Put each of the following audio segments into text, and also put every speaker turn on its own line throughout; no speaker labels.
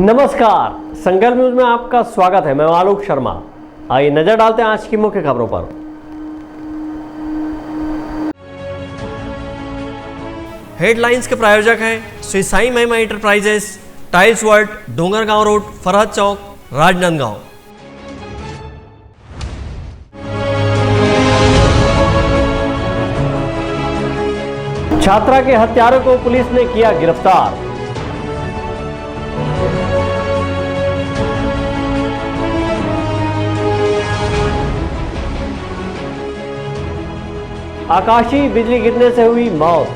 नमस्कार, संकल्प न्यूज में आपका स्वागत है। मैं आलोक शर्मा। आइए नजर डालते हैं आज की मुख्य खबरों पर। हेडलाइंस के प्रायोजक हैं Shri Sai Mahima enterprises, tiles world, Dongargaon road, Farhad Chowk, Rajnandgaon. छात्रा के हत्यारों को पुलिस ने किया गिरफ्तार। आकाशीय बिजली गिरने से हुई मौत।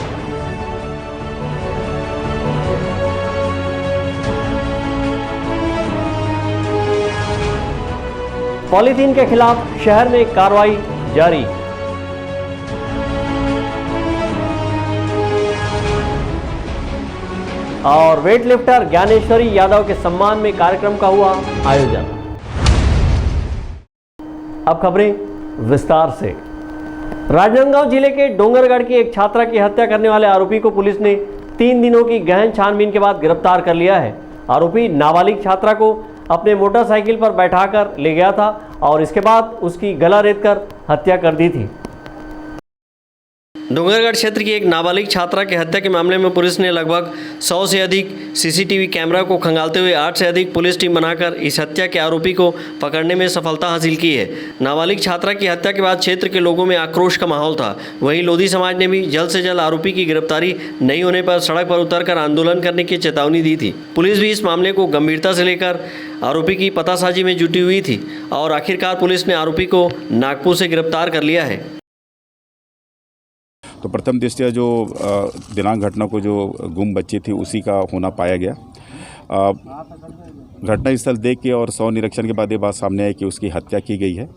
पॉलीथीन के खिलाफ शहर में कार्रवाई जारी। और वेटलिफ्टर ज्ञानेश्वरी यादव के सम्मान में कार्यक्रम का हुआ आयोजन। अब खबरें विस्तार से। राजनांदगांव जिले के डोंगरगढ़ की एक छात्रा की हत्या करने वाले आरोपी को पुलिस ने 3 दिनों की गहन छानबीन के बाद गिरफ्तार कर लिया है। आरोपी नाबालिग छात्रा को अपने मोटरसाइकिल पर बैठाकर ले गया था और इसके बाद उसकी गला रेतकर हत्या कर दी थी। डोंगरगढ़ क्षेत्र की एक नाबालिग छात्रा की हत्या के मामले में पुलिस ने लगभग 100 से अधिक सीसीटीवी कैमरा को खंगालते हुए 8 से अधिक पुलिस टीम बनाकर इस हत्या के आरोपी को पकड़ने में सफलता हासिल की है। नाबालिग छात्रा की हत्या के बाद क्षेत्र के लोगों में आक्रोश का माहौल था। वहीं लोधी समाज ने भी जल्द से जल्द आरोपी की गिरफ्तारी नहीं होने पर सड़क पर उतरकर आंदोलन करने की चेतावनी दी थी। पुलिस भी इस मामले को गंभीरता से लेकर आरोपी की पतासाजी में जुटी हुई थी और आखिरकार पुलिस ने आरोपी को नागपुर से गिरफ्तार कर लिया है।
तो प्रथम दृष्टया जो दिनांक घटना को जो गुम बच्ची थी उसी का होना पाया गया। घटना स्थल देख के और 100 निरीक्षण के बाद ये बात सामने आई कि उसकी हत्या की गई है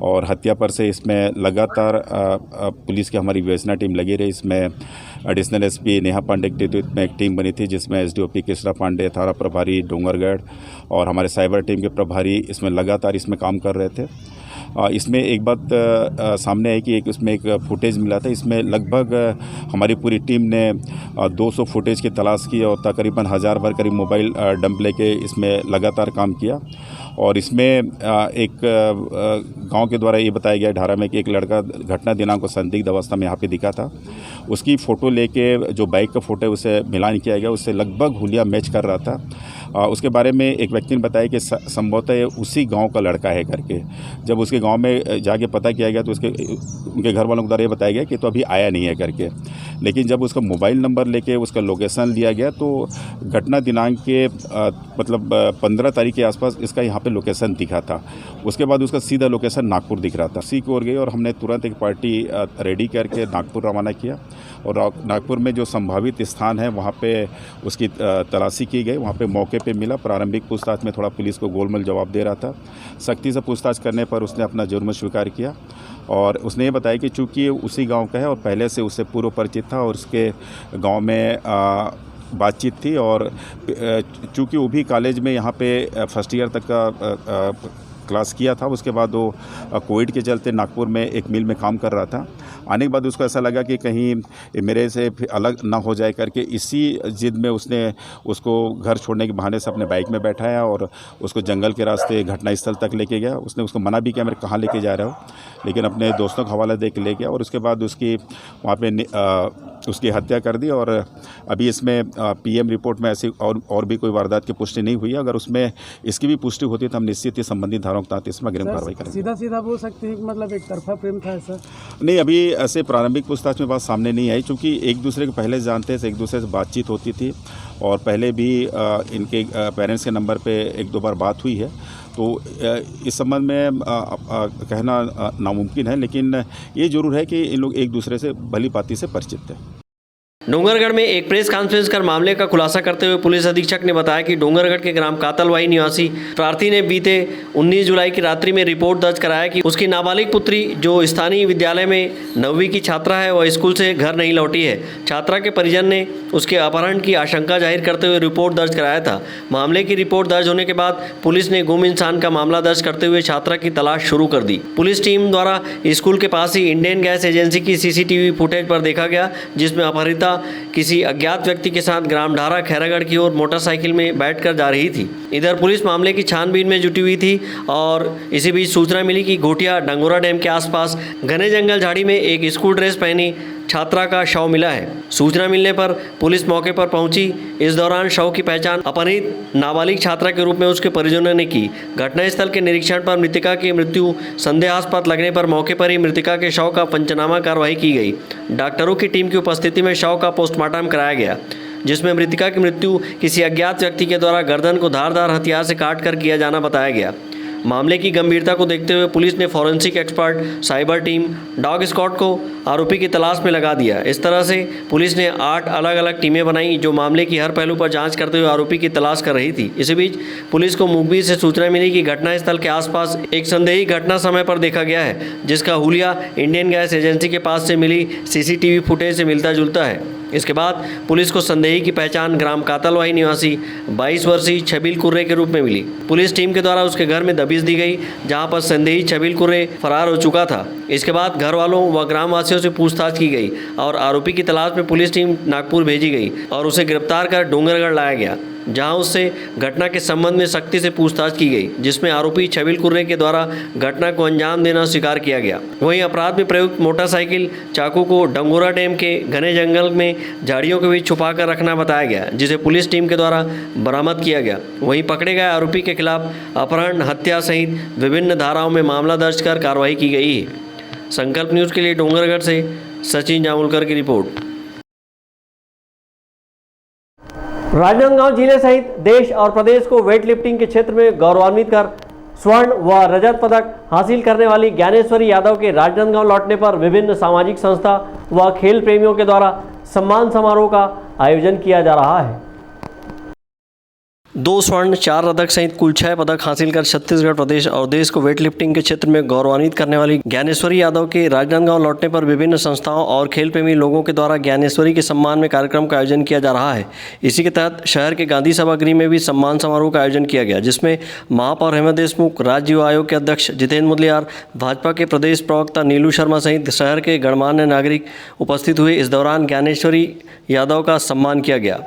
और हत्या पर से इसमें लगातार पुलिस की हमारी विवेचना टीम लगी रही। इसमें एडिशनल एसपी नेहा पांडे के नेतृत्व में एक टीम बनी थी जिसमें एसडीओपी कृष्णा पांडे, थाना प्रभारी डोंगरगढ़ और हमारे साइबर टीम के प्रभारी इसमें लगातार इसमें काम कर रहे थे। इसमें एक बात सामने आई कि इसमें एक फुटेज मिला था। इसमें लगभग हमारी पूरी टीम ने 200 फुटेज की तलाश की और तकरीबन 1000 भर करीब मोबाइल डंप लेके इसमें लगातार काम किया। और इसमें एक गांव के द्वारा ये बताया गया ढारा में कि एक लड़का घटना दिनांक को संदिग्ध अवस्था में यहाँ पे दिखा था। उसकी फ़ोटो लेके जो बाइक का फ़ोटो है उसे मिलान किया गया, उससे लगभग हुलिया मैच कर रहा था। उसके बारे में एक व्यक्ति ने बताया कि संभवतः ये उसी गांव का लड़का है करके। जब उसके गांव में जाके पता किया गया तो उनके घर वालों के द्वारा ये बताया गया कि तो अभी आया नहीं है करके। लेकिन जब उसका मोबाइल नंबर लेके उसका लोकेशन लिया गया तो घटना दिनांक के मतलब 15 तारीख के आसपास इसका यहाँ पे लोकेशन दिखा था। उसके बाद उसका सीधा लोकेशन नागपुर दिख रहा था। सी की ओर गई और हमने तुरंत एक पार्टी रेडी करके नागपुर रवाना किया और नागपुर में जो संभावित स्थान है वहाँ पे उसकी तलाशी की गई। वहाँ पे मौके पे मिला। प्रारंभिक पूछताछ में थोड़ा पुलिस को गोलमोल जवाब दे रहा था। सख्ती से पूछताछ करने पर उसने अपना जुर्म स्वीकार किया और उसने ये बताया कि चूँकि उसी गांव का है और पहले से उससे पूर्व परिचित था और उसके गांव में बातचीत थी और चूँकि वो भी कॉलेज में यहाँ पे फर्स्ट ईयर तक का क्लास किया था। उसके बाद वो कोविड के चलते नागपुर में एक मिल में काम कर रहा था। आने के बाद उसको ऐसा लगा कि कहीं मेरे से अलग ना हो जाए करके इसी जिद में उसने उसको घर छोड़ने के बहाने से अपने बाइक में बैठाया और उसको जंगल के रास्ते घटनास्थल तक लेके गया। उसने उसको मना भी किया मेरे कहाँ लेके जा रहे हो, लेकिन अपने दोस्तों का हवाला दे के ले गया और उसके बाद उसकी वहाँ पे उसकी हत्या कर दी। और अभी इसमें पीएम रिपोर्ट में ऐसी और भी कोई वारदात की पुष्टि नहीं हुई है। अगर उसमें इसकी भी पुष्टि होती तो हम निश्चित ही संबंधित धाराओं के तहत इसमें अग्रिम कार्रवाई करेंगे।
सीधा बोल सकते हैं कि मतलब एक तरफा प्रेम था ऐसा? नहीं,
अभी ऐसे प्रारंभिक पूछताछ में बात सामने नहीं आई क्योंकि एक दूसरे को पहले जानते थे, एक दूसरे से बातचीत होती थी और पहले भी इनके पेरेंट्स के नंबर पे 1-2 बार बात हुई है। तो इस संबंध में कहना नामुमकिन है, लेकिन ये जरूर है कि इन लोग एक दूसरे से भली भांति से परिचित थे।
डोंगरगढ़ में एक प्रेस कॉन्फ्रेंस कर मामले का खुलासा करते हुए पुलिस अधीक्षक ने बताया कि डोंगरगढ़ के ग्राम कातलवाई निवासी प्रार्थी ने बीते 19 जुलाई की रात्रि में रिपोर्ट दर्ज कराया कि उसकी नाबालिग पुत्री जो स्थानीय विद्यालय में 9वीं की छात्रा है वह स्कूल से घर नहीं लौटी है। छात्रा के परिजन ने उसके अपहरण की आशंका जाहिर करते हुए रिपोर्ट दर्ज कराया था। मामले की रिपोर्ट दर्ज होने के बाद पुलिस ने गुम इंसान का मामला दर्ज करते हुए छात्रा की तलाश शुरू कर दी। पुलिस टीम द्वारा स्कूल के पास ही इंडियन गैस एजेंसी की सीसीटीवी फुटेज पर देखा गया जिसमें अपहरिता पीड़िता किसी अज्ञात व्यक्ति के साथ ग्राम ढारा खैरागढ़ की ओर मोटरसाइकिल में बैठकर जा रही थी। इधर पुलिस मामले की छानबीन में जुटी हुई थी और इसी बीच सूचना मिली कि घोटिया डंगोरा डैम के आसपास घने जंगल झाड़ी में एक स्कूल ड्रेस पहनी छात्रा का शव मिला है। सूचना मिलने पर पुलिस मौके पर पहुंची। इस दौरान शव की पहचान अपहृत नाबालिग छात्रा के रूप में उसके परिजनों ने की। घटनास्थल के निरीक्षण पर मृतका की मृत्यु संदेहास्पद लगने पर मौके पर ही मृतका के शव का पंचनामा कार्रवाई की गई। डॉक्टरों की टीम की उपस्थिति में शव का पोस्टमार्टम कराया गया, जिसमें मृतका की मृत्यु किसी अज्ञात व्यक्ति के द्वारा गर्दन को धारदार हथियार से काट कर किया जाना बताया गया। मामले की गंभीरता को देखते हुए पुलिस ने forensic expert, cyber team, dog squad को आरोपी की तलाश में लगा दिया। इस तरह से पुलिस ने 8 अलग अलग टीमें बनाई जो मामले की हर पहलू पर जांच करते हुए आरोपी की तलाश कर रही थी। इसी बीच पुलिस को मुखबिर से सूचना मिली कि घटनास्थल के आसपास एक संदेही घटना समय पर देखा गया है, जिसका हुलिया इंडियन गैस एजेंसी के पास से मिली सीसीटीवी फुटेज से मिलता जुलता है। इसके बाद पुलिस को संदेही की पहचान ग्राम कातलवाही निवासी 22 वर्षीय छबील कुर्रे के रूप में मिली। पुलिस टीम के द्वारा उसके घर में दबिश दी गई, जहां पर संदेही छबील कुर्रे फरार हो चुका था। इसके बाद घर वालों व ग्रामवासियों से पूछताछ की गई और आरोपी की तलाश में पुलिस टीम नागपुर भेजी गई और उसे गिरफ्तार कर डोंगरगढ़ लाया गया, जहां उससे घटना के संबंध में सख्ती से पूछताछ की गई, जिसमें आरोपी छबील कुर्रे के द्वारा घटना को अंजाम देना स्वीकार किया गया। वहीं अपराध में प्रयुक्त मोटरसाइकिल चाकू को डंगोरा डैम के घने जंगल में झाड़ियों के बीच छुपा कर रखना बताया गया, जिसे पुलिस टीम के द्वारा बरामद किया गया। वहीं पकड़े गए आरोपी के खिलाफ अपहरण, हत्या सहित विभिन्न धाराओं में मामला दर्ज कर कार्रवाई की गई है। संकल्प न्यूज़ के लिए डोंगरगढ़ से सचिन जामुलकर की रिपोर्ट। राजनांदगांव जिले सहित देश और प्रदेश को वेट लिफ्टिंग के क्षेत्र में गौरवान्वित कर स्वर्ण व रजत पदक हासिल करने वाली ज्ञानेश्वरी यादव के राजनांदगांव लौटने पर विभिन्न सामाजिक संस्था व खेल प्रेमियों के द्वारा सम्मान समारोह का आयोजन किया जा रहा है। 2 स्वर्ण, 4 रजत सहित कुल 6 पदक हासिल कर छत्तीसगढ़ प्रदेश और देश को वेट लिफ्टिंग के क्षेत्र में गौरवान्वित करने वाली ज्ञानेश्वरी यादव के राजनांदगांव लौटने पर विभिन्न संस्थाओं और खेल प्रेमी लोगों के द्वारा ज्ञानेश्वरी के सम्मान में कार्यक्रम का आयोजन किया जा रहा है। इसी के तहत शहर के गांधी सभागृह में भी सम्मान समारोह का आयोजन किया गया, जिसमें महापौर हेमंत देशमुख, राज्य युवा आयोग के अध्यक्ष जितेंद्र मुदलियार, भाजपा के प्रदेश प्रवक्ता नीलू शर्मा सहित शहर के गणमान्य नागरिक उपस्थित हुए। इस दौरान ज्ञानेश्वरी यादव का सम्मान किया गया।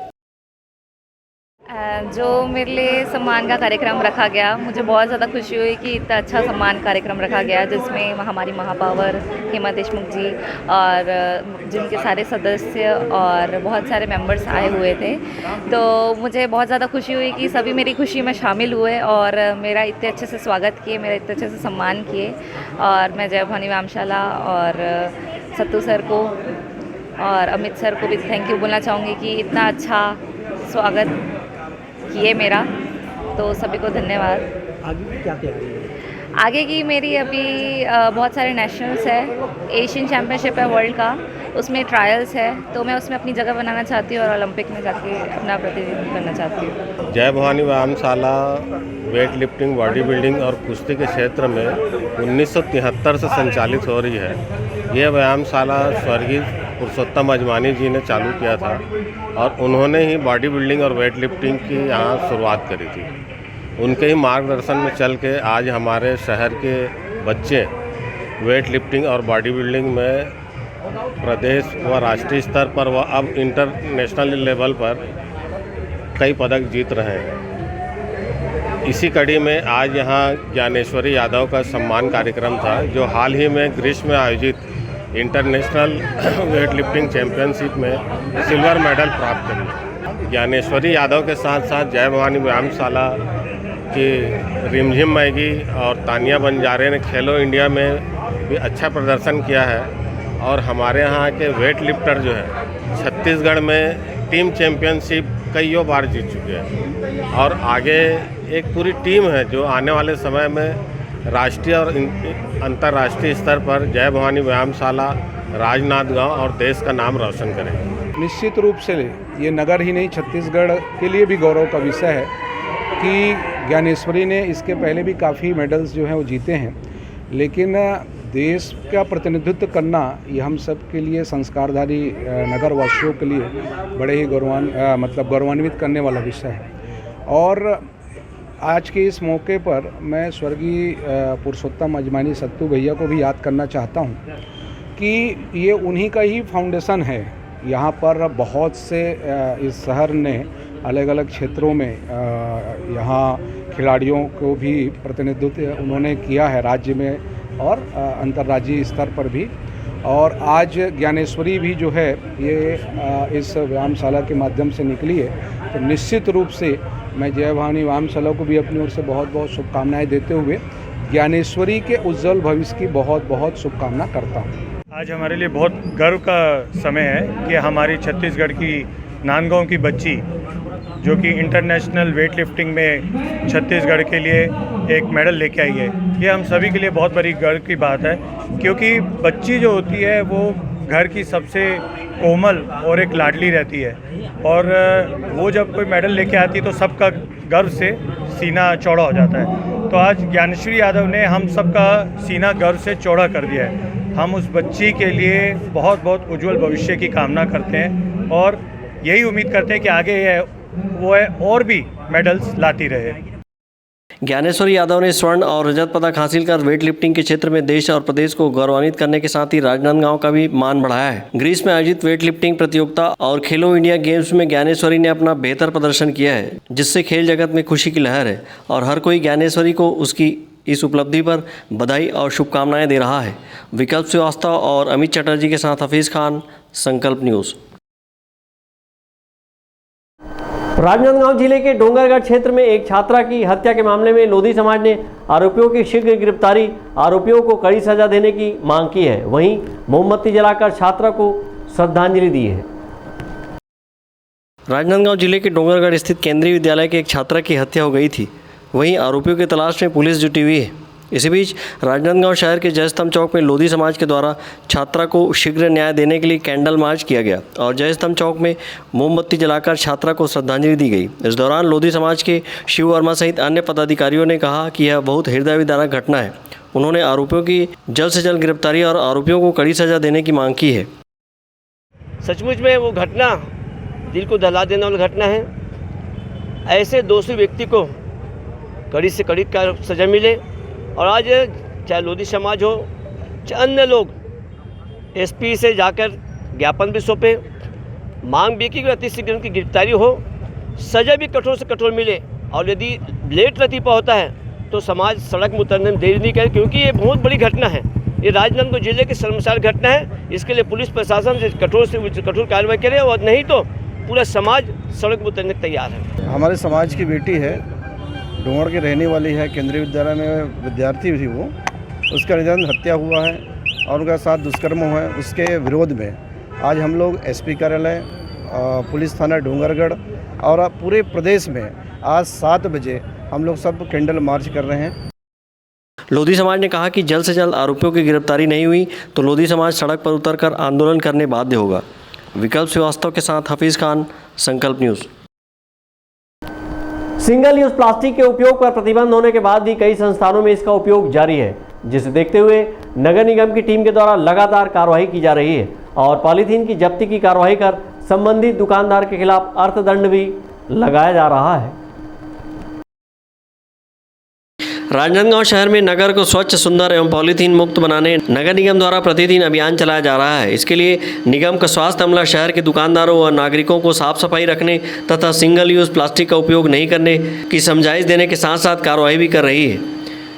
जो मेरे लिए सम्मान का कार्यक्रम रखा गया, मुझे बहुत ज़्यादा खुशी हुई कि इतना अच्छा सम्मान कार्यक्रम रखा गया, जिसमें हमारी महापौर हेमंत देशमुख जी और जिनके सारे सदस्य और बहुत सारे मेंबर्स आए हुए थे। तो मुझे बहुत ज़्यादा खुशी हुई कि सभी मेरी खुशी में शामिल हुए और मेरा इतने अच्छे से स्वागत किए, मेरा इतने अच्छे से सम्मान किए। और मैं जय भवानी व्यायामशाला और सत्तू सर को और अमित सर को भी थैंक यू बोलना चाहूँगी कि इतना अच्छा स्वागत किए मेरा, तो सभी को धन्यवाद।
आगे की क्या तैयारी है?
आगे की मेरी अभी बहुत सारे नेशनल्स है, एशियन चैम्पियनशिप है वर्ल्ड का, उसमें ट्रायल्स है, तो मैं उसमें अपनी जगह बनाना चाहती हूँ और ओलंपिक में जाके अपना प्रतिनिधित्व करना चाहती हूँ।
जय भवानी व्यायामशाला वेट लिफ्टिंग, बॉडी बिल्डिंग और कुश्ती के क्षेत्र में 1973 से संचालित हो रही है। यह व्यायामशाला स्वर्गीय पुरुषोत्तम अजमानी जी ने चालू किया था और उन्होंने ही बॉडी बिल्डिंग और वेट लिफ्टिंग की यहाँ शुरुआत करी थी। उनके ही मार्गदर्शन में चल के आज हमारे शहर के बच्चे वेट लिफ्टिंग और बॉडी बिल्डिंग में प्रदेश व राष्ट्रीय स्तर पर व अब इंटरनेशनल लेवल पर कई पदक जीत रहे हैं। इसी कड़ी में आज यहाँ ज्ञानेश्वरी यादव का सम्मान कार्यक्रम था, जो हाल ही में ग्रीस में आयोजित इंटरनेशनल वेट लिफ्टिंग चैम्पियनशिप में सिल्वर मेडल प्राप्त करी। ज्ञानेश्वरी यादव के साथ साथ जय भवानी व्यायामशाला की रिमझिम मैगी और तानिया बंजारे ने खेलो इंडिया में भी अच्छा प्रदर्शन किया है और हमारे यहाँ के वेट लिफ्टर जो है छत्तीसगढ़ में टीम चैम्पियनशिप कईयों बार जीत चुके हैं और आगे एक पूरी टीम है जो आने वाले समय में राष्ट्रीय और अंतर्राष्ट्रीय स्तर पर जय भवानी व्यायामशाला राजनांदगांव और देश का नाम रोशन करेगी।
निश्चित रूप से ये नगर ही नहीं, छत्तीसगढ़ के लिए भी गौरव का विषय है कि ज्ञानेश्वरी ने इसके पहले भी काफ़ी मेडल्स जो हैं वो जीते हैं, लेकिन देश का प्रतिनिधित्व करना ये हम सब के लिए, संस्कारधारी नगर वासियों के लिए बड़े ही गौरवान्वित करने वाला विषय है। और आज के इस मौके पर मैं स्वर्गीय पुरुषोत्तम अजमानी सत्तू भैया को भी याद करना चाहता हूँ कि ये उन्हीं का ही फाउंडेशन है यहाँ पर बहुत से इस शहर ने अलग अलग क्षेत्रों में यहाँ खिलाड़ियों को भी प्रतिनिधित्व उन्होंने किया है राज्य में और अंतर्राज्यीय स्तर पर भी। और आज ज्ञानेश्वरी भी जो है ये इस व्यायामशाला के माध्यम से निकली है। तो निश्चित रूप से मैं जय भवानी व्यायामशाला को भी अपनी ओर से बहुत बहुत शुभकामनाएं देते हुए ज्ञानेश्वरी के उज्जवल भविष्य की बहुत बहुत शुभकामना करता हूँ।
आज हमारे लिए बहुत गर्व का समय है कि हमारी छत्तीसगढ़ की नांदगांव की बच्ची जो कि इंटरनेशनल वेट लिफ्टिंग में छत्तीसगढ़ के लिए एक मेडल लेके आई है। ये हम सभी के लिए बहुत बड़ी गर्व की बात है, क्योंकि बच्ची जो होती है वो घर की सबसे कोमल और एक लाडली रहती है, और वो जब कोई मेडल लेके आती है तो सबका गर्व से सीना चौड़ा हो जाता है। तो आज ज्ञानेश्वरी यादव ने हम सबका सीना गर्व से चौड़ा कर दिया है। हम उस बच्ची के लिए बहुत बहुत उज्जवल भविष्य की कामना करते हैं और यही उम्मीद करते हैं कि आगे वो और भी मेडल्स लाती रहे।
ज्ञानेश्वरी यादव ने स्वर्ण और रजत पदक हासिल कर वेट लिफ्टिंग के क्षेत्र में देश और प्रदेश को गौरवान्वित करने के साथ ही राजनांदगांव का भी मान बढ़ाया है। ग्रीस में आयोजित वेट लिफ्टिंग प्रतियोगिता और खेलो इंडिया गेम्स में ज्ञानेश्वरी ने अपना बेहतर प्रदर्शन किया है, जिससे खेल जगत में खुशी की लहर है और हर कोई ज्ञानेश्वरी को उसकी इस उपलब्धि पर बधाई और शुभकामनाएं दे रहा है। विकल्प श्रीवास्तव और अमित चटर्जी के साथ हफीज़ खान, संकल्प न्यूज़। राजनांदगांव जिले के डोंगरगढ़ क्षेत्र में एक छात्रा की हत्या के मामले में लोधी समाज ने आरोपियों की शीघ्र गिरफ्तारी, आरोपियों को कड़ी सजा देने की मांग की है। वहीं मोमबत्ती जलाकर छात्रा को श्रद्धांजलि दी है। राजनांदगांव जिले के डोंगरगढ़ स्थित केंद्रीय विद्यालय के एक छात्रा की हत्या हो गई थी। वहीं आरोपियों की तलाश में पुलिस जुटी हुई है। इसी बीच राजनांदगांव शहर के जयस्तंभ चौक में लोधी समाज के द्वारा छात्रा को शीघ्र न्याय देने के लिए कैंडल मार्च किया गया और जयस्तंभ चौक में मोमबत्ती जलाकर छात्रा को श्रद्धांजलि दी गई। इस दौरान लोधी समाज के शिव वर्मा सहित अन्य पदाधिकारियों ने कहा कि यह बहुत हृदय विदारक घटना है। उन्होंने आरोपियों की जल्द से जल्द गिरफ्तारी और आरोपियों को कड़ी सजा देने की मांग की है।
सचमुच में वो घटना दिल को दहला देने वाली घटना है। ऐसे दोषी व्यक्ति को कड़ी से कड़ी का सजा मिले और आज चाहे लोधी समाज हो चाहे अन्य लोग एसपी से जाकर ज्ञापन भी सौंपे, मांग भी की अति शीघ्र उनकी गिरफ्तारी हो, सजा भी कठोर से कठोर मिले। और यदि लेट लतीफ़ा होता है तो समाज सड़क में उतरने में देरी नहीं करे, क्योंकि ये बहुत बड़ी घटना है। ये राजनांदगांव जिले की शर्मसार घटना है। इसके लिए पुलिस प्रशासन से कठोर कार्रवाई करे और नहीं तो पूरा समाज सड़क में उतरने तैयार है।
हमारे समाज की बेटी है, डोंगड़ की रहने वाली है, केंद्रीय विद्यालय में विद्यार्थी थी वो, उसका निधन हत्या हुआ है और उनका साथ दुष्कर्म हुआ है। उसके विरोध में आज हम लोग एसपी कार्यालय, पुलिस थाना डोंगरगढ़ और पूरे प्रदेश में आज 7 बजे हम लोग सब कैंडल मार्च कर रहे हैं।
लोधी समाज ने कहा कि जल्द से जल्द आरोपियों की गिरफ्तारी नहीं हुई तो लोधी समाज सड़क पर उतरकर आंदोलन करने बाध्य होगा। विकल्प श्रीवास्तव के साथ हफीज़ खान, संकल्प न्यूज़। सिंगल यूज प्लास्टिक के उपयोग पर प्रतिबंध होने के बाद भी कई संस्थानों में इसका उपयोग जारी है, जिसे देखते हुए नगर निगम की टीम के द्वारा लगातार कार्रवाई की जा रही है और पॉलीथीन की जब्ती की कार्रवाई कर संबंधित दुकानदार के खिलाफ अर्थदंड भी लगाया जा रहा है। राजनांदगांव शहर में नगर को स्वच्छ, सुंदर एवं पॉलीथीन मुक्त बनाने नगर निगम द्वारा प्रतिदिन अभियान चलाया जा रहा है। इसके लिए निगम का स्वास्थ्य अमला शहर के दुकानदारों व नागरिकों को साफ सफाई रखने तथा सिंगल यूज प्लास्टिक का उपयोग नहीं करने की समझाइश देने के साथ साथ कार्रवाई भी कर रही है।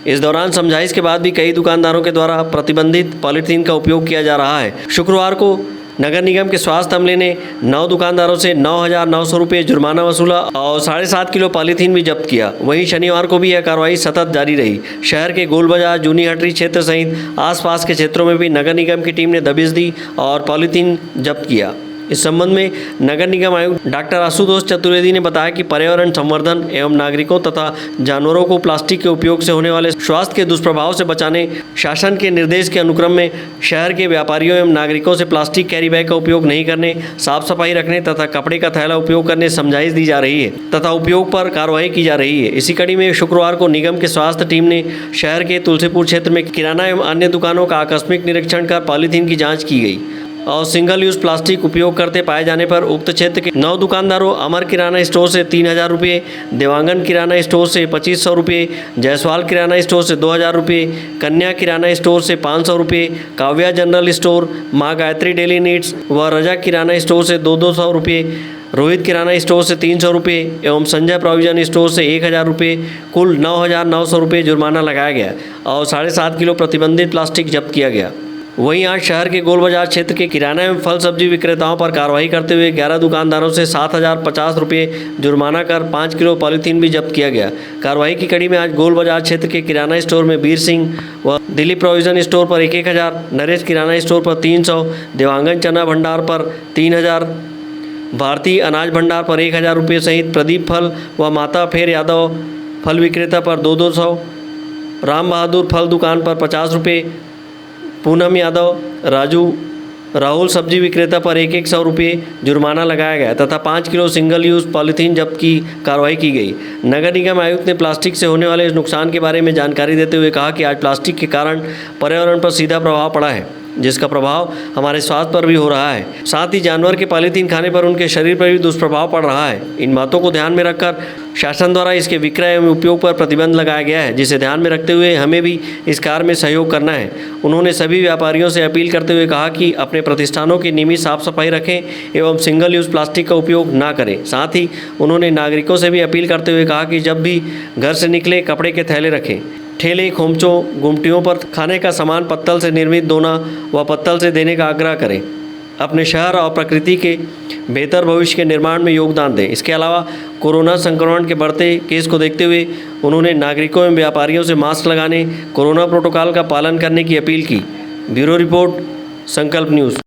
इस दौरान समझाइश के बाद भी कई दुकानदारों के द्वारा प्रतिबंधित पॉलीथीन का उपयोग किया जा रहा है। शुक्रवार को नगर निगम के स्वास्थ्य अमले ने 9 दुकानदारों से 9,900 रुपये जुर्माना वसूला और 7.5 किलो पॉलीथीन भी जब्त किया। वहीं शनिवार को भी यह कार्रवाई सतत जारी रही। शहर के गोल बाजार, जूनी हटरी क्षेत्र सहित आसपास के क्षेत्रों में भी नगर निगम की टीम ने दबिश दी और पॉलीथीन जब्त किया। इस संबंध में नगर निगम आयुक्त डॉक्टर आशुतोष चतुर्वेदी ने बताया कि पर्यावरण संवर्धन एवं नागरिकों तथा जानवरों को प्लास्टिक के उपयोग से होने वाले स्वास्थ्य के दुष्प्रभाव से बचाने शासन के निर्देश के अनुक्रम में शहर के व्यापारियों एवं नागरिकों से प्लास्टिक कैरी बैग का उपयोग नहीं करने, साफ सफाई रखने तथा कपड़े का थैला उपयोग करने समझाइश दी जा रही है तथा उपयोग पर कार्रवाई की जा रही है। इसी कड़ी में शुक्रवार को निगम के स्वास्थ्य टीम ने शहर के तुलसीपुर क्षेत्र में किराना एवं अन्य दुकानों का आकस्मिक निरीक्षण कर पॉलीथीन की जाँच की गई। और सिंगल यूज प्लास्टिक उपयोग करते पाए जाने पर उक्त क्षेत्र के 9 दुकानदारों अमर किराना स्टोर से 3,000 रुपये, देवांगन किराना स्टोर से 2,500 रुपये, जायसवाल किराना स्टोर से 2,000 रुपये, कन्या किराना स्टोर से 500 रुपये, काव्या जनरल स्टोर, माँ गायत्री डेली नीड्स व रजा किराना स्टोर से 200 रुपये, रोहित किराना स्टोर से 300 रुपये एवं संजय प्रोविजन स्टोर से 1,000 रुपये, कुल 9,900 रुपये जुर्माना लगाया गया और 7.5 किलो प्रतिबंधित प्लास्टिक जब्त किया गया। वहीं आज शहर के गोल बाजार क्षेत्र के किराना एवं फल सब्जी विक्रेताओं पर कार्रवाई करते हुए 11 दुकानदारों से 7,050 रुपये जुर्माना कर 5 किलो पॉलीथीन भी जब्त किया गया। कार्रवाई की कड़ी में आज गोल बाजार क्षेत्र के किराना स्टोर में बीर सिंह व दिलीप प्रोविजन स्टोर पर 1,000, नरेश किराना स्टोर पर 300, देवांगन चना भंडार पर 3,000, भारतीय अनाज भंडार पर 1,000 रुपये सहित प्रदीप फल व माता फेर यादव फल विक्रेता पर 200, राम बहादुर फल दुकान पर 50 रुपये, पूनम यादव राहुल सब्जी विक्रेता पर 100 रुपये जुर्माना लगाया गया तथा 5 किलो सिंगल यूज पॉलीथीन जब्त की कार्रवाई की गई। नगर निगम आयुक्त ने प्लास्टिक से होने वाले इस नुकसान के बारे में जानकारी देते हुए कहा कि आज प्लास्टिक के कारण पर्यावरण पर सीधा प्रभाव पड़ा है, जिसका प्रभाव हमारे स्वास्थ्य पर भी हो रहा है। साथ ही जानवर के पॉलीथीन खाने पर उनके शरीर पर भी दुष्प्रभाव पड़ रहा है। इन बातों को ध्यान में रखकर शासन द्वारा इसके विक्रय एवं उपयोग पर प्रतिबंध लगाया गया है, जिसे ध्यान में रखते हुए हमें भी इस कार्य में सहयोग करना है। उन्होंने सभी व्यापारियों से अपील करते हुए कहा कि अपने प्रतिष्ठानों की नियमित साफ सफाई रखें एवं सिंगल यूज प्लास्टिक का उपयोग ना करें। साथ ही उन्होंने नागरिकों से भी अपील करते हुए कहा कि जब भी घर से निकले कपड़े के थैले रखें। ठेले, खोमचों, गुमटियों पर खाने का सामान पत्तल से निर्मित दोना व पत्तल से देने का आग्रह करें। अपने शहर और प्रकृति के बेहतर भविष्य के निर्माण में योगदान दें। इसके अलावा कोरोना संक्रमण के बढ़ते केस को देखते हुए उन्होंने नागरिकों एवं व्यापारियों से मास्क लगाने, कोरोना प्रोटोकॉल का पालन करने की अपील की। ब्यूरो रिपोर्ट, संकल्प न्यूज़।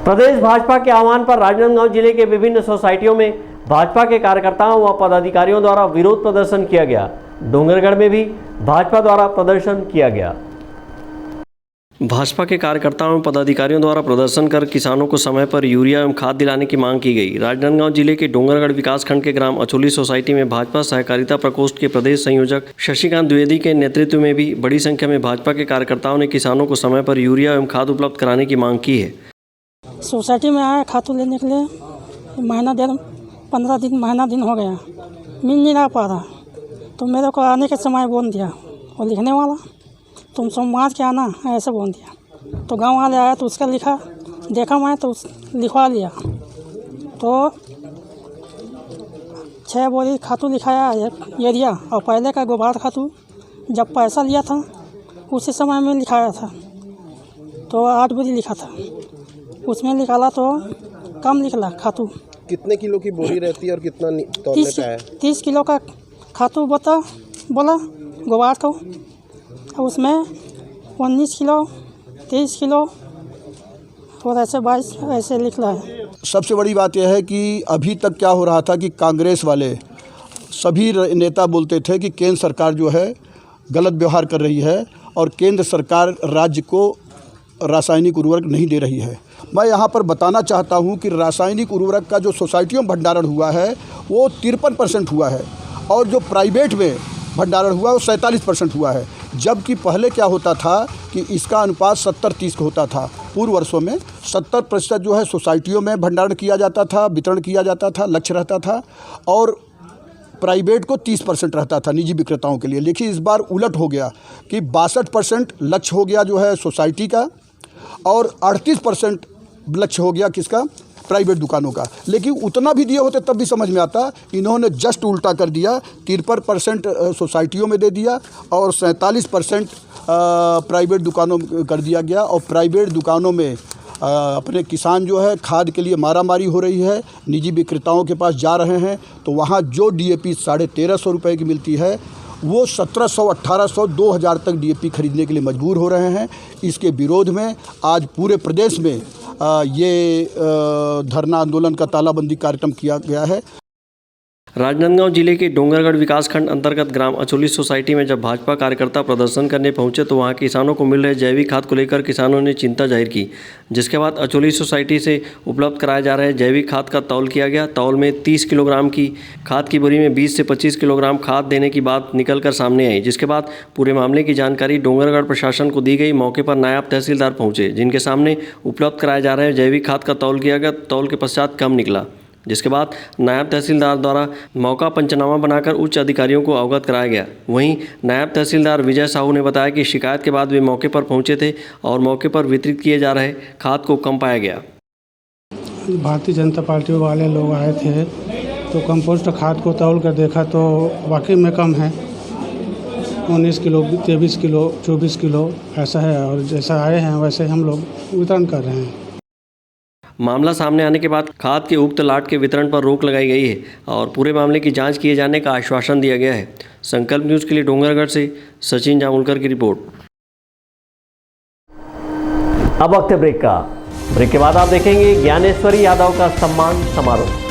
प्रदेश भाजपा के आह्वान पर राजनांदगांव जिले के विभिन्न सोसाइटियों में भाजपा के कार्यकर्ताओं व पदाधिकारियों द्वारा विरोध प्रदर्शन किया गया। डोंगरगढ़ में भी भाजपा द्वारा प्रदर्शन किया गया। भाजपा के कार्यकर्ताओं एवं पदाधिकारियों द्वारा प्रदर्शन कर किसानों को समय पर यूरिया एवं खाद दिलाने की मांग की गई। राजनांदगांव जिले के डोंगरगढ़ विकासखंड के ग्राम अचोली सोसाइटी में भाजपा सहकारिता प्रकोष्ठ के प्रदेश संयोजक शशिकांत द्विवेदी के नेतृत्व में भी बड़ी संख्या में भाजपा के कार्यकर्ताओं ने किसानों को समय पर यूरिया एवं खाद उपलब्ध कराने की मांग की है।
सोसाइटी में आया खातू लेने के लिए, 15 दिन हो गया, मिल नहीं रहा पा रहा। तो मेरे को आने के समय बोल दिया और लिखने वाला, तुम सोमवार के आना, ऐसे बोल दिया। तो गांव वाले आया तो उसका लिखा, देखा मैं तो लिखवा लिया। तो 6 बोरी खातू लिखाया एरिया, और पहले का गोबर खातू जब पैसा लिया था उसी समय में लिखाया था, तो 8 बोरी लिखा था। उसमें निकाला तो कम निकला खातू।
कितने किलो की बोरी रहती है और कितना तौलने का है?
30 किलो का खातू बोला गोबर को, उसमें 19 किलो, 23 किलो और ऐसे 22 ऐसे निकला है।
सबसे बड़ी बात यह है कि अभी तक क्या हो रहा था कि कांग्रेस वाले सभी नेता बोलते थे कि केंद्र सरकार जो है गलत व्यवहार कर रही है और केंद्र सरकार राज्य को रासायनिक उर्वरक नहीं दे रही है। मैं यहाँ पर बताना चाहता हूँ कि रासायनिक उर्वरक का जो सोसाइटियों में भंडारण हुआ है वो 53% हुआ है और जो प्राइवेट में भंडारण हुआ वो 47% हुआ है। जबकि पहले क्या होता था कि इसका अनुपात 70-30 का होता था। पूर्व वर्षों में 70% जो है सोसाइटियों में भंडारण किया जाता था, वितरण किया जाता था, लक्ष्य रहता था, और प्राइवेट को 30% रहता था निजी विक्रेताओं के लिए। लेकिन इस बार उलट हो गया कि 62% लक्ष्य हो गया जो है सोसाइटी का और 38% लक्ष्य हो गया किसका, प्राइवेट दुकानों का। लेकिन उतना भी दिए होते तब भी समझ में आता, इन्होंने जस्ट उल्टा कर दिया। 53% सोसाइटियों में दे दिया और 47% प्राइवेट दुकानों में कर दिया गया। और प्राइवेट दुकानों में अपने किसान जो है खाद के लिए मारामारी हो रही है, निजी विक्रेताओं के पास जा रहे हैं, तो वहाँ जो DAP 1350 रुपये की मिलती है वो 1700, 1800, 2000 तक DAP खरीदने के लिए मजबूर हो रहे हैं। इसके विरोध में आज पूरे प्रदेश में ये धरना आंदोलन का तालाबंदी कार्यक्रम किया गया है।
राजनांदगांव जिले के डोंगरगढ़ विकासखंड अंतर्गत ग्राम अचोली सोसाइटी में जब भाजपा कार्यकर्ता प्रदर्शन करने पहुंचे तो वहां किसानों को मिल रहे जैविक खाद को लेकर किसानों ने चिंता जाहिर की, जिसके बाद अचोली सोसाइटी से उपलब्ध कराए जा रहे जैविक खाद का तौल किया गया। तौल में 30 किलोग्राम की खाद की बोरी में 20 से 25 किलोग्राम खाद देने की बात निकलकर सामने आई, जिसके बाद पूरे मामले की जानकारी डोंगरगढ़ प्रशासन को दी गई। मौके पर नायब तहसीलदार पहुंचे, जिनके सामने उपलब्ध कराए जा रहे जैविक खाद का तौल किया गया। तौल के पश्चात कम निकला, जिसके बाद नायब तहसीलदार द्वारा मौका पंचनामा बनाकर उच्च अधिकारियों को अवगत कराया गया। वहीं नायब तहसीलदार विजय साहू ने बताया कि शिकायत के बाद वे मौके पर पहुंचे थे और मौके पर वितरित किए जा रहे खाद को कम पाया गया।
भारतीय जनता पार्टी वाले लोग आए थे तो कंपोस्ट खाद को तौल कर देखा तो वाकई में कम है, 19 किलो, 23 किलो, 24 किलो ऐसा है, और जैसा आए हैं वैसे हम लोग वितरण कर रहे हैं।
मामला सामने आने के बाद खाद के उक्त लाट के वितरण पर रोक लगाई गई है और पूरे मामले की जांच किए जाने का आश्वासन दिया गया है। संकल्प न्यूज़ के लिए डोंगरगढ़ से सचिन जामुलकर की रिपोर्ट। अब वक्त है ब्रेक का। ब्रेक के बाद आप देखेंगे ज्ञानेश्वरी यादव का सम्मान समारोह।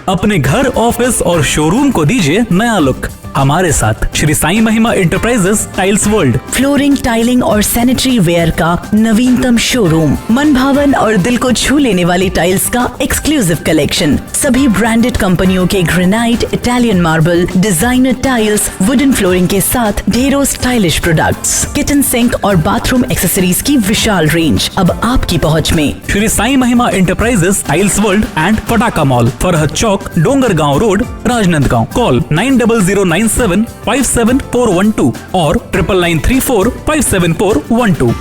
अपने घर, ऑफिस और शोरूम को दीजिए नया लुक हमारे साथ Shri Sai Mahima enterprises tiles world.
Flooring, tiling और सैनिटरी वेयर का नवीनतम शोरूम, मन भावन और दिल को छू लेने वाली टाइल्स का एक्सक्लूसिव कलेक्शन, सभी ब्रांडेड कंपनियों के granite, Italian marble, designer tiles, wooden flooring के साथ ढेरों स्टाइलिश प्रोडक्ट्स, किचन सिंक और बाथरूम एक्सेसरीज की विशाल रेंज अब आपकी पहुंच में।
Shri Sai Mahima enterprises tiles world and Pataka mall, Farhad Chowk, Dongargaon road, Rajnandgaon. Call 9009757412 और 9993457412।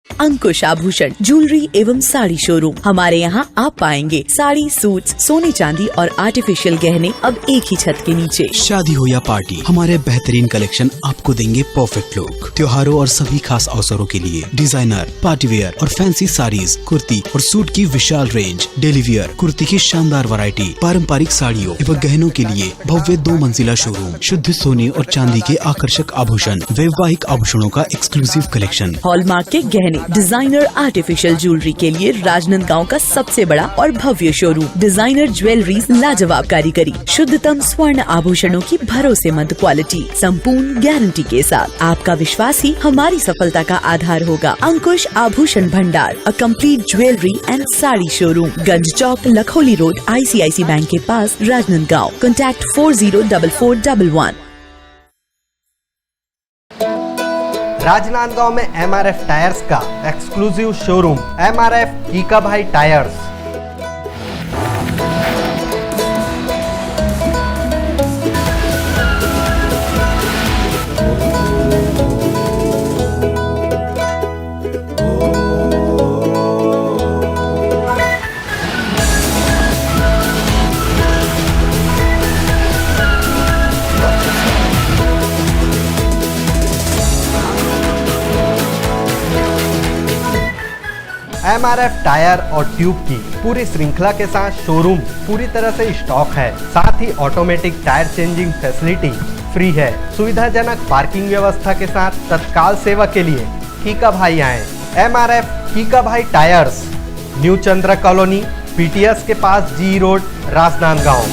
अंकुश आभूषण ज्वेलरी एवं साड़ी शोरूम। हमारे यहाँ आप पाएंगे साड़ी, सूट्स, सोने चांदी और आर्टिफिशियल गहने अब एक ही छत के नीचे।
शादी हो या पार्टी, हमारे बेहतरीन कलेक्शन आपको देंगे परफेक्ट लुक। त्योहारों और सभी खास अवसरों के लिए डिजाइनर, पार्टी वेयर और फैंसी साड़ीज, कुर्ती और सूट की विशाल रेंज, डेली वियर कुर्ती की शानदार वैरायटी, पारंपरिक साड़ियों एवं गहनों के लिए भव्य 2 मंजिला शोरूम, शुद्ध सोने और चांदी के आकर्षक आभूषण, वैवाहिक आभूषणों का एक्सक्लूसिव कलेक्शन,
हॉलमार्क के गहने, डिजाइनर आर्टिफिशियल ज्वेलरी के लिए राजनांदगांव का सबसे बड़ा और भव्य शोरूम। डिजाइनर ज्वेलरीज, लाजवाब कारीगरी, शुद्धतम स्वर्ण आभूषणों की भरोसेमंद क्वालिटी, संपूर्ण गारंटी के साथ। आपका विश्वास ही हमारी सफलता का आधार होगा। अंकुश आभूषण भंडार, a complete jewellery and sari showroom, Ganj Chowk, Lakholi road, ICICI bank के पास, राजनांदगांव। कॉन्टैक्ट 404411।
राजनांदगांव में MRF टायर्स का एक्सक्लूसिव शोरूम, MRF कीका भाई टायर्स। MRF टायर और ट्यूब की पूरी श्रृंखला के साथ शोरूम पूरी तरह से स्टॉक है। साथ ही automatic tyre changing facility free है। सुविधाजनक पार्किंग व्यवस्था के साथ तत्काल सेवा के लिए कीका भाई आए। MRF कीका भाई टायर्स, न्यू चंद्र कॉलोनी, PTS के पास, G रोड, राजनांदगांव।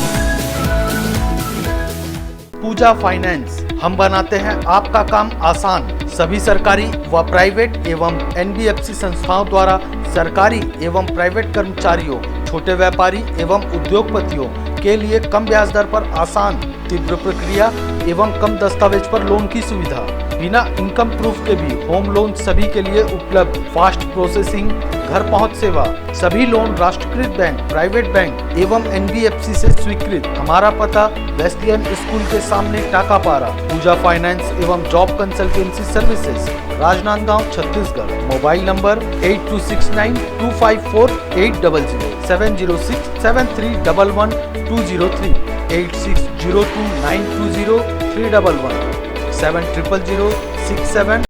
पूजा फाइनेंस, हम बनाते हैं आपका काम आसान। सभी सरकारी व प्राइवेट एवं NBFC संस्थाओं द्वारा सरकारी एवं प्राइवेट कर्मचारियों, छोटे व्यापारी एवं उद्योगपतियों के लिए कम ब्याज दर पर आसान, तीव्र प्रक्रिया एवं कम दस्तावेज पर लोन की सुविधा। बिना इनकम प्रूफ के भी होम लोन सभी के लिए उपलब्ध। फास्ट प्रोसेसिंग, घर पहुंच सेवा। सभी लोन राष्ट्रीयकृत बैंक, प्राइवेट बैंक एवं NBFC से स्वीकृत। हमारा पता वेस्लियन स्कूल के सामने टाकापारा। पूजा फाइनेंस एवं job consultancy services, Rajnandgaon, Chhattisgarh. Mobile number 8269254800, 70673111203, 8602920311, 700067।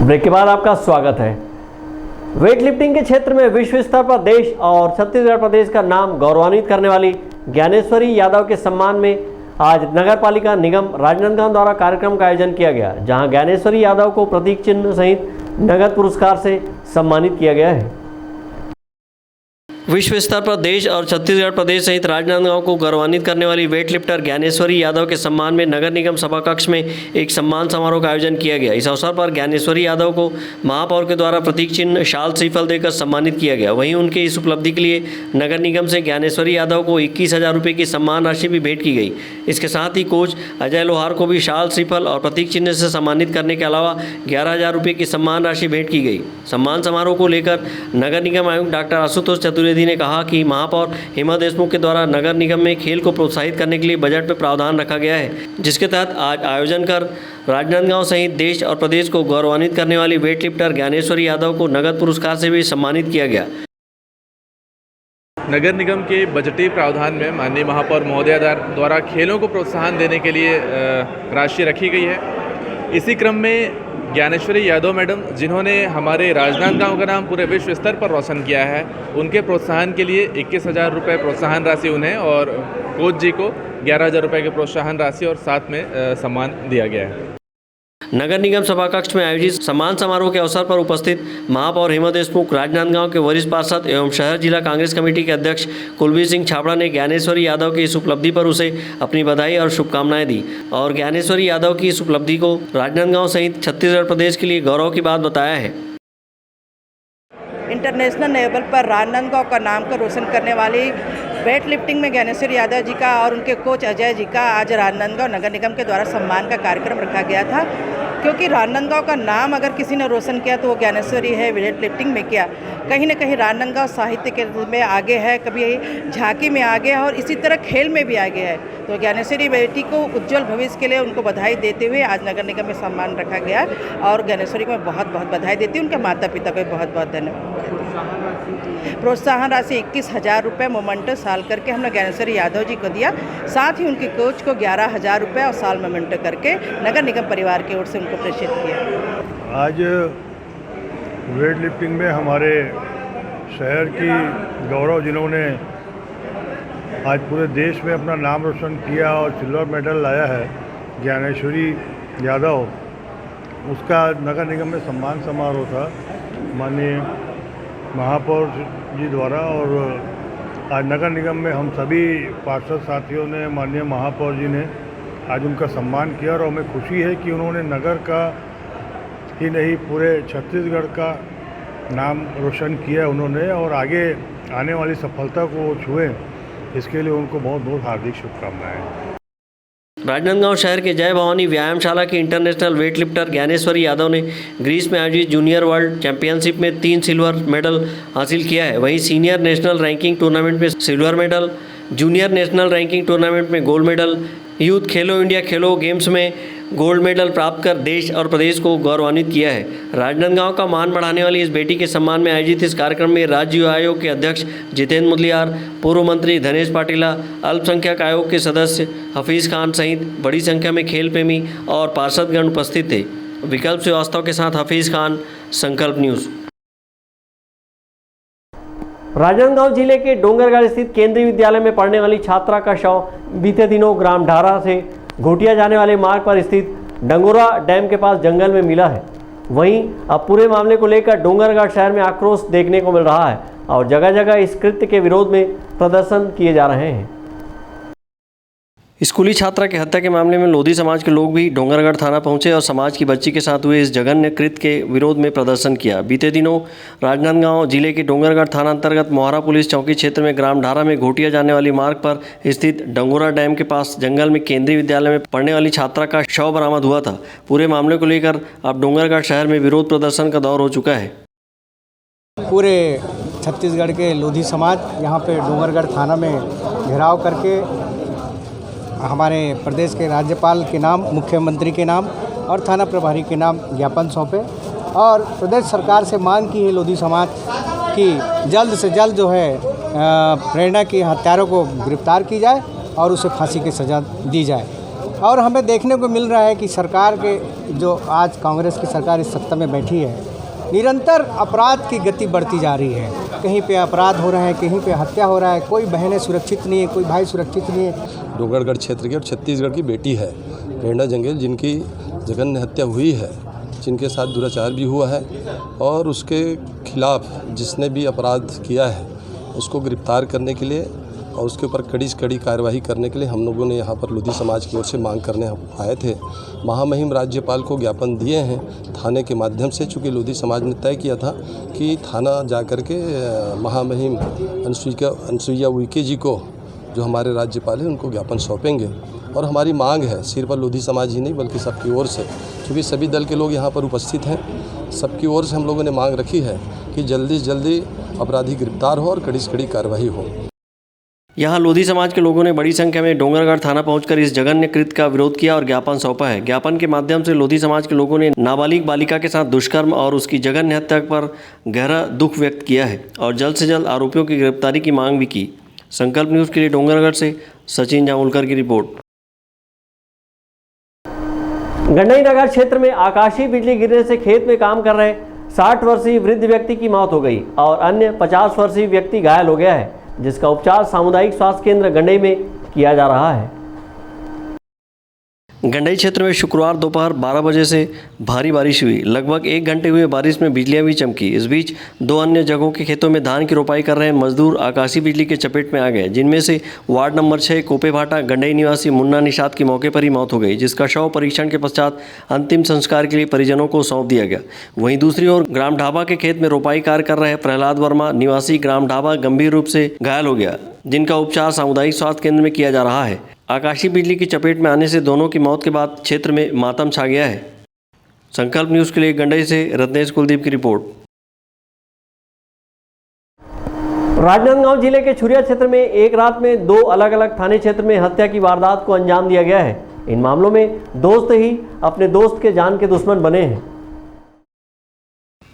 Break के बाद आपका स्वागत है। वेट लिफ्टिंग के क्षेत्र में विश्व स्तर पर देश और छत्तीसगढ़ प्रदेश का नाम गौरवान्वित करने वाली ज्ञानेश्वरी यादव के सम्मान में आज नगर पालिका निगम राजनांदगांव द्वारा कार्यक्रम का आयोजन किया गया, जहां ज्ञानेश्वरी यादव को प्रतीक चिन्ह सहित नगद पुरस्कार से सम्मानित किया गया है। विश्व स्तर पर देश और छत्तीसगढ़ प्रदेश सहित राजनांदगांव को गौरवान्वित करने वाली वेट लिफ्टर ज्ञानेश्वरी यादव के सम्मान में नगर निगम सभा कक्ष में एक सम्मान समारोह का आयोजन किया गया। इस अवसर पर ज्ञानेश्वरी यादव को महापौर के द्वारा प्रतीक चिन्ह, शाल, श्रीफल देकर सम्मानित किया गया। वहीं उनके इस उपलब्धि के लिए नगर निगम से ज्ञानेश्वरी यादव को 21,000 रुपये की सम्मान राशि भी भेंट की गई। इसके साथ ही कोच अजय लोहार को भी शाल, श्रीफल और प्रतीक चिन्ह से सम्मानित करने के अलावा 11,000 रुपये की सम्मान राशि भेंट की गई। सम्मान समारोह को लेकर नगर निगम आयुक्त डॉक्टर आशुतोष चतुर्वेदी ने कहा कि महापौर हेमा देशमुख के द्वारा नगर निगम में खेल को प्रोत्साहित करने के लिए बजट में प्रावधान रखा गया है, जिसके तहत आज आयोजन कर राजनांदगांव सहित देश और प्रदेश को गौरवान्वित करने वाली वेट लिफ्टर ज्ञानेश्वरी यादव को नगद पुरस्कार से भी सम्मानित किया गया।
नगर निगम के बजटीय प्रावधान में माननीय महापौर महोदया द्वारा खेलों को प्रोत्साहन देने के लिए राशि रखी गई है। इसी क्रम में ज्ञानेश्वरी यादव मैडम, जिन्होंने हमारे राजनांदगांव का नाम पूरे विश्व स्तर पर रोशन किया है, उनके प्रोत्साहन के लिए 21,000 रुपये प्रोत्साहन राशि उन्हें और कोच जी को 11,000 रुपये की प्रोत्साहन राशि और साथ में सम्मान दिया गया है।
नगर निगम सभा कक्ष में आयोजित सम्मान समारोह के अवसर पर उपस्थित महापौर हेमा देशमुख, राजनांदगांव के वरिष्ठ पार्षद एवं शहर जिला कांग्रेस कमेटी के अध्यक्ष कुलबीर सिंह छाबड़ा ने ज्ञानेश्वरी यादव की इस उपलब्धि पर उसे अपनी बधाई और शुभकामनाएं दी और ज्ञानेश्वरी यादव की इस उपलब्धि को राजनांदगांव सहित छत्तीसगढ़ प्रदेश के लिए गौरव की बात बताया है।
इंटरनेशनल लेवल पर राजनांदगांव का नाम को रोशन करने वाली वेट लिफ्टिंग में ज्ञानेश्वरी यादव जी का और उनके कोच अजय जी का आज राजनांदगांव नगर निगम के द्वारा सम्मान का कार्यक्रम रखा गया था। क्योंकि राजनांदगांव का नाम अगर किसी ने रोशन किया तो वो ज्ञानेश्वरी है। वेट लिफ्टिंग में किया, कहीं ना कहीं राजनांदगांव साहित्य के में आगे है, कभी झांकी में आगे है और इसी तरह खेल में भी आगे है। तो ज्ञानेश्वरी बेटी को उज्जवल भविष्य के लिए उनको बधाई देते हुए आज नगर निगम में सम्मान रखा गया और ज्ञानेश्वरी को मैं बहुत बहुत बधाई देती हूँ। उनके माता पिता को बहुत बहुत धन्यवाद। प्रोत्साहन राशि 21,000 रुपये मोमेंटो साल करके हमने ज्ञानेश्वरी यादव जी को दिया, साथ ही उनकी कोच को 11,000 रुपये और साल मोमेंटो करके नगर निगम परिवार की ओर से उनको प्रेषित किया।
आज वेट लिफ्टिंग में हमारे शहर की गौरव, जिन्होंने आज पूरे देश में अपना नाम रोशन किया और सिल्वर मेडल लाया है, ज्ञानेश्वरी यादव, उसका नगर निगम में सम्मान समारोह था माननीय महापौर जी द्वारा। और आज नगर निगम में हम सभी पार्षद साथियों ने, माननीय महापौर जी ने आज उनका सम्मान किया और हमें खुशी है कि उन्होंने नगर का ही नहीं पूरे छत्तीसगढ़ का नाम रोशन किया उन्होंने और आगे आने वाली सफलता को छुए, इसके लिए उनको बहुत बहुत हार्दिक शुभकामनाएं।
राजनांदगांव शहर के जय भवानी व्यायामशाला की international weight lifter Dnyaneshwari Yadav ने ग्रीस में आयोजित जूनियर वर्ल्ड चैंपियनशिप में 3 सिल्वर मेडल हासिल किया है। वहीं सीनियर नेशनल रैंकिंग टूर्नामेंट में silver medal, junior national ranking tournament में गोल्ड मेडल, यूथ खेलो इंडिया खेलो गेम्स में गोल्ड मेडल प्राप्त कर देश और प्रदेश को गौरवान्वित किया है। राजनांदगांव का मान बढ़ाने वाली इस बेटी के सम्मान में आयोजित इस कार्यक्रम में राज्य युवा आयोग के अध्यक्ष जितेंद्र मुदलियार, पूर्व मंत्री धनेश पाटिला, अल्पसंख्यक आयोग के सदस्य हफीज़ खान सहित बड़ी संख्या में खेल प्रेमी और पार्षदगण उपस्थित थे। विकल्प श्रीवास्तव के साथ हफीज़ खान, संकल्प न्यूज़। राजनांदगांव जिले के डोंगरगढ़ स्थित केंद्रीय विद्यालय में पढ़ने वाली छात्रा का शव बीते दिनों ग्राम ढारा से घोटिया जाने वाले मार्ग पर स्थित डंगोरा डैम के पास जंगल में मिला है। वहीं अब पूरे मामले को लेकर डोंगरगढ़ शहर में आक्रोश देखने को मिल रहा है और जगह जगह इस कृत्य के विरोध में प्रदर्शन किए जा रहे हैं। स्कूली छात्रा की हत्या के मामले में लोधी समाज के लोग भी डोंगरगढ़ थाना पहुंचे और समाज की बच्ची के साथ हुए इस जघन्य कृत्य के विरोध में प्रदर्शन किया। बीते दिनों राजनांदगांव जिले के डोंगरगढ़ थाना अंतर्गत मोहरा पुलिस चौकी क्षेत्र में ग्राम ढारा में घोटिया जाने वाली मार्ग पर स्थित डंगोरा डैम के पास जंगल में केंद्रीय विद्यालय में पढ़ने वाली छात्रा का शव बरामद हुआ था। पूरे मामले को लेकर अब डोंगरगढ़ शहर में विरोध प्रदर्शन का दौर हो चुका है।
पूरे छत्तीसगढ़ के लोधी समाज यहाँ पे डोंगरगढ़ थाना में घेराव करके हमारे प्रदेश के राज्यपाल के नाम, मुख्यमंत्री के नाम और थाना प्रभारी के नाम ज्ञापन सौंपे और प्रदेश सरकार से मांग की है लोधी समाज की जल्द से जल्द जो है प्रेरणा के हत्यारों को गिरफ्तार की जाए और उसे फांसी की सज़ा दी जाए। और हमें देखने को मिल रहा है कि सरकार के जो आज कांग्रेस की सरकार इस सत्ता में बैठी है, निरंतर अपराध की गति बढ़ती जा रही है। कहीं पे अपराध हो रहे हैं, कहीं पे हत्या हो रहा है, कोई बहनें सुरक्षित नहीं है, कोई भाई सुरक्षित नहीं है।
डोंगरगढ़ क्षेत्र की और छत्तीसगढ़ की बेटी है प्रेरणा जंगेल, जिनकी जघन्य हत्या हुई है, जिनके साथ दुराचार भी हुआ है और उसके खिलाफ जिसने भी अपराध किया है उसको गिरफ्तार करने के लिए और उसके ऊपर कड़ी से कड़ी कार्रवाई करने के लिए हम लोगों ने यहाँ पर लोधी समाज की ओर से मांग करने आए थे। महामहिम राज्यपाल को ज्ञापन दिए हैं थाने के माध्यम से, चूँकि लोधी समाज ने तय किया था कि थाना जा कर के महामहिम अनुसुईया उइके जी को, जो हमारे राज्यपाल हैं, उनको ज्ञापन सौंपेंगे। और हमारी मांग है सिर्फ लोधी समाज ही नहीं बल्कि सबकी ओर से, क्योंकि सभी दल के लोग यहाँ पर उपस्थित हैं, सबकी ओर से हम लोगों ने मांग रखी है कि जल्दी से जल्दी अपराधी गिरफ्तार हो और कड़ी से कड़ी कार्रवाई हो।
यहाँ लोधी समाज के लोगों ने बड़ी संख्या में डोंगरगढ़ थाना पहुंचकर इस जघन्य कृत्य का विरोध किया और ज्ञापन सौंपा है। ज्ञापन के माध्यम से लोधी समाज के लोगों ने नाबालिग बालिका के साथ दुष्कर्म और उसकी जघन्य हत्या पर गहरा दुख व्यक्त किया है और जल्द से जल्द आरोपियों की गिरफ्तारी की मांग भी की। संकल्प न्यूज़ के लिए डोंगरगढ़ से सचिन जामुलकर की रिपोर्ट। गंडई नगर क्षेत्र में आकाशीय बिजली गिरने से खेत में काम कर रहे 60 वर्षीय वृद्ध व्यक्ति की मौत हो गई और अन्य 50 वर्षीय व्यक्ति घायल हो गया है, जिसका उपचार सामुदायिक स्वास्थ्य केंद्र गंडई में किया जा रहा है। गंडई क्षेत्र में शुक्रवार दोपहर 12 बजे से भारी बारिश हुई। लगभग 1 घंटे हुए बारिश में बिजलियां भी चमकी। इस बीच 2 अन्य जगहों के खेतों में धान की रोपाई कर रहे मजदूर आकाशीय बिजली के चपेट में आ गए, जिनमें से वार्ड नंबर 6 कोपेभाटा गंडई निवासी मुन्ना निषाद की मौके पर ही मौत हो गई, जिसका शव परीक्षण के पश्चात अंतिम संस्कार के लिए परिजनों को सौंप दिया गया। वहीं दूसरी ओर ग्राम ढाबा के खेत में रोपाई कार्य कर रहे प्रहलाद वर्मा निवासी ग्राम ढाबा गंभीर रूप से घायल हो गया, जिनका उपचार सामुदायिक स्वास्थ्य केंद्र में किया जा रहा है। आकाशीय बिजली की चपेट में आने से दोनों की मौत के बाद क्षेत्र में मातम छा गया है। संकल्प न्यूज़ के लिए गंडई से रत्नेश कुलदीप की रिपोर्ट। राजनांदगांव जिले के छुरिया क्षेत्र में एक रात में 2 अलग अलग थाने क्षेत्र में हत्या की वारदात को अंजाम दिया गया है। इन मामलों में दोस्त ही अपने दोस्त के जान के दुश्मन बने हैं।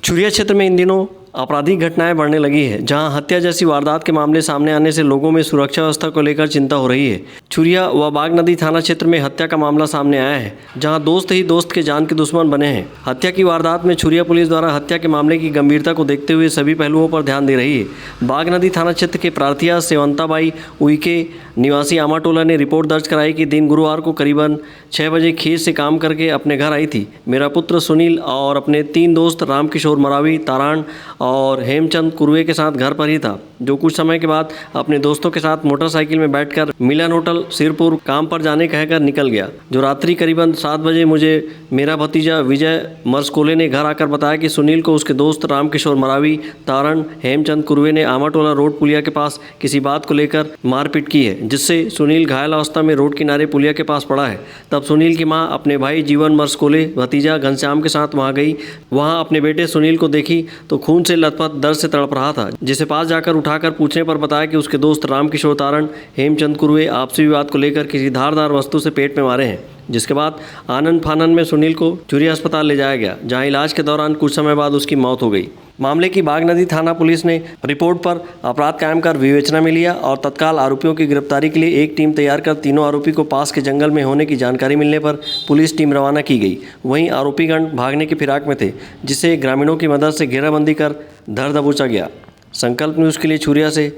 छुरिया क्षेत्र में इन दिनों आपराधिक घटनाएं बढ़ने लगी है, जहां हत्या जैसी वारदात के मामले सामने आने से लोगों में सुरक्षा व्यवस्था को लेकर चिंता हो रही है। छुरिया व बागनदी थाना क्षेत्र में हत्या का मामला सामने आया है, जहां दोस्त ही दोस्त के जान के दुश्मन बने हैं। हत्या की वारदात में छुरिया पुलिस द्वारा हत्या के मामले की गंभीरता को देखते हुए सभी पहलुओं पर ध्यान दे रही है। बागनदी थाना क्षेत्र के प्रार्थिया सेवंताबाई उइके निवासी आमाटोला ने रिपोर्ट दर्ज कराई कि दिन गुरुवार को करीबन 6 बजे खेत से काम करके अपने घर आई थी। मेरा पुत्र सुनील और अपने 3 दोस्त रामकिशोर मरावी, ताराण और हेमचंद कुरवे के साथ घर पर ही था, जो कुछ समय के बाद अपने दोस्तों के साथ मोटरसाइकिल में बैठकर मिलन होटल सिरपुर काम पर जाने कहकर निकल गया। जो रात्रि करीबन 7 बजे मुझे मेरा भतीजा विजय मरसकोले ने घर आकर बताया कि सुनील को उसके दोस्त रामकिशोर मरावी, तारण, हेमचंद कुरवे ने आमाटोला रोड पुलिया के पास किसी बात को लेकर मारपीट की है, जिससे सुनील घायल अवस्था में रोड किनारे पुलिया के पास पड़ा है। तब सुनील की मां अपने भाई जीवन मरसकोले, भतीजा घनश्याम के साथ वहां गई। वहां अपने बेटे सुनील को देखी तो खून से लथपथ दर्द से तड़प रहा था, जिसे पास जाकर उठाकर पूछने पर बताया कि उसके दोस्त रामकिशोर तारण हेमचंद कुरुए आपसी विवाद को लेकर किसी धारदार वस्तु से पेट में मारे हैं, जिसके बाद आनंद फानन में सुनील को चूरी अस्पताल ले जाया गया, जहां इलाज के दौरान कुछ समय बाद उसकी मौत हो गई। मामले की बागनदी थाना पुलिस ने रिपोर्ट पर अपराध कायम कर विवेचना में लिया और तत्काल आरोपियों की गिरफ्तारी के लिए एक टीम तैयार कर तीनों आरोपी को पास के जंगल में होने की जानकारी मिलने पर पुलिस टीम रवाना की गई। वहीं आरोपीगण भागने की फिराक में थे, जिसे ग्रामीणों की मदद से घेराबंदी कर धर दबोचा गया। संकल्प न्यूज़ के लिए छुरिया से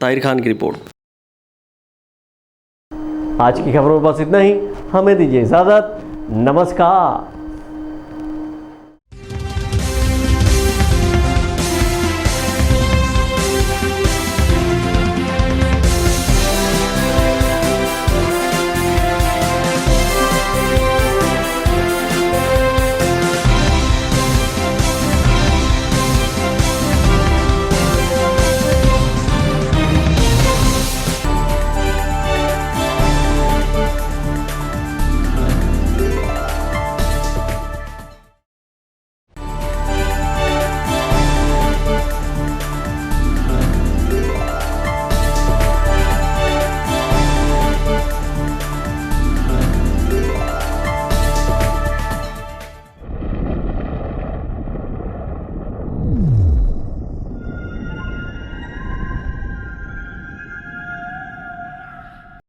ताहिर खान की रिपोर्ट। आज की खबरों में बस इतना ही। हमें दीजिए इजाज़त। नमस्कार।